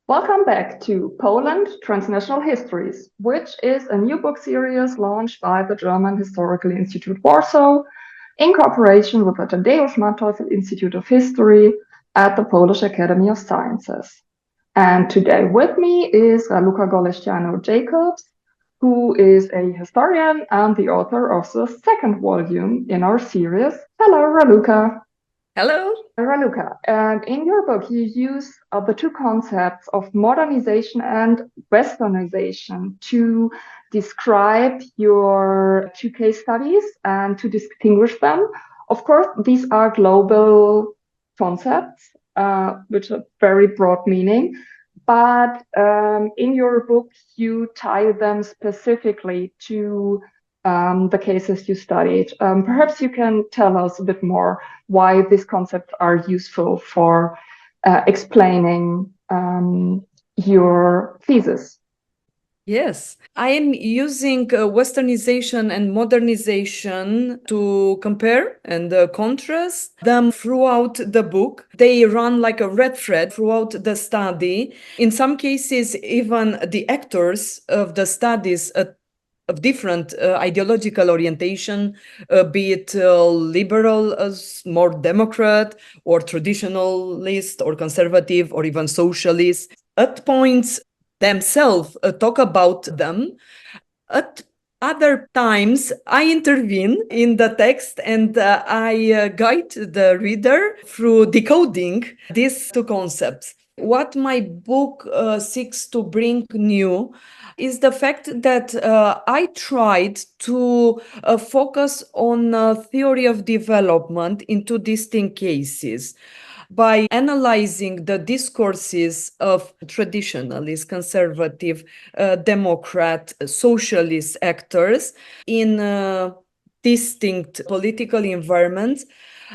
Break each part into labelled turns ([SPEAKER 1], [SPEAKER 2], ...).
[SPEAKER 1] Welcome back to Poland Transnational Histories, which is a new book series launched by the German Historical Institute Warsaw in cooperation with the Tadeusz Manteuffel Institute of History at the Polish Academy of Sciences. And today with me is Raluca Goleșteanu-Jacobs, who is a historian and the author of the second volume in our series. Hello, Raluca.
[SPEAKER 2] Hello.
[SPEAKER 1] Raluca, and in your book, you use the two concepts of modernization and westernization to describe your two case studies and to distinguish them. Of course, these are global concepts, which have very broad meaning, but in your book, you tie them specifically to the cases you studied. Perhaps you can tell us a bit more why these concepts are useful for explaining your thesis.
[SPEAKER 2] Yes, I am using westernization and modernization to compare and contrast them throughout the book. They run like a red thread throughout the study. In some cases, even the actors of the studies of different ideological orientation, be it liberal, more Democrat, or traditionalist, or conservative, or even socialist, at points themselves talk about them. At other times, I intervene in the text and I guide the reader through decoding these two concepts. What my book seeks to bring new is the fact that I tried to focus on theory of development in two distinct cases by analyzing the discourses of traditionalist, conservative, Democrat, socialist actors in distinct political environments.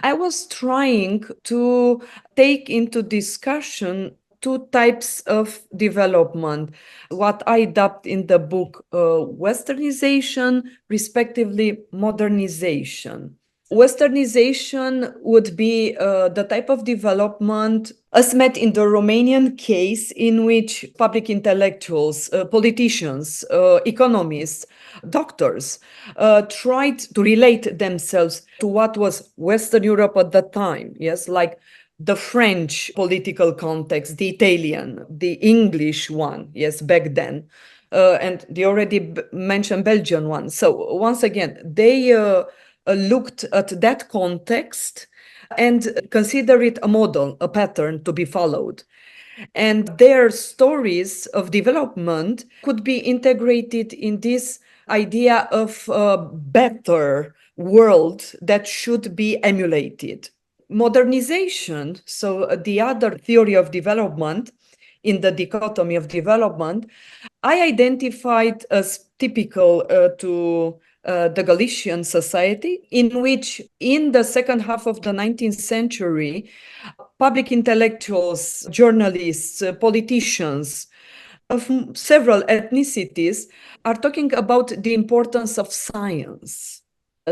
[SPEAKER 2] I was trying to take into discussion two types of development, what I dubbed in the book westernization, respectively modernization. Westernization would be the type of development as met in the Romanian case, in which public intellectuals, politicians, economists, doctors tried to relate themselves to what was Western Europe at that time. Yes, like the French political context, the Italian, the English one, yes, back then, and the already mentioned Belgian one. So once again, they looked at that context and consider it a model, a pattern to be followed. And their stories of development could be integrated in this idea of a better world that should be emulated. Modernization, so the other theory of development in the dichotomy of development, I identified as typical to the Galician society, in which in the second half of the 19th century, public intellectuals, journalists, politicians of several ethnicities are talking about the importance of science,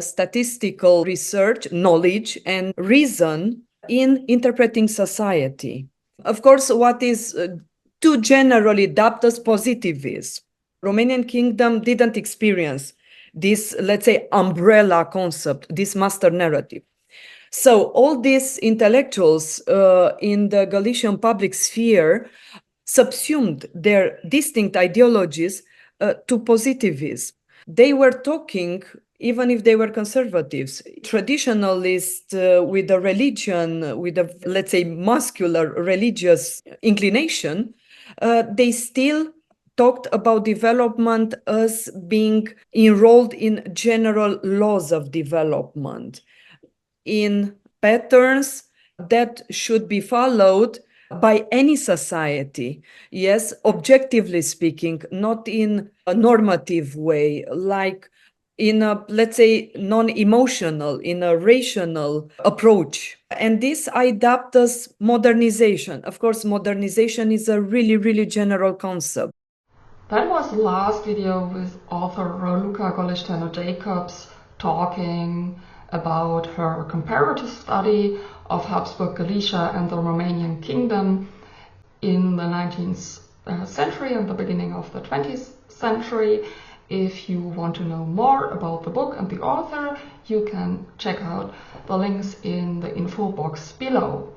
[SPEAKER 2] statistical research, knowledge, and reason in interpreting society. Of course, what is too generally dubbed as positivism. Romanian Kingdom didn't experience this, let's say, umbrella concept, this master narrative. So all these intellectuals in the Galician public sphere subsumed their distinct ideologies to positivism. They were talking, even if they were conservatives, traditionalists with a religion, with a, let's say, muscular religious inclination, they still talked about development as being enrolled in general laws of development, in patterns that should be followed by any society. Yes, objectively speaking, not in a normative way, like in a, let's say, non-emotional, in a rational approach. And this I dubbed as modernization. Of course, modernization is a really, really general concept.
[SPEAKER 1] That was the last video with author Raluca Goleșteanu-Jacobs talking about her comparative study of Habsburg Galicia and the Romanian Kingdom. in the 19th century and the beginning of the 20th century. If you want to know more about the book and the author, you can check out the links in the info box below.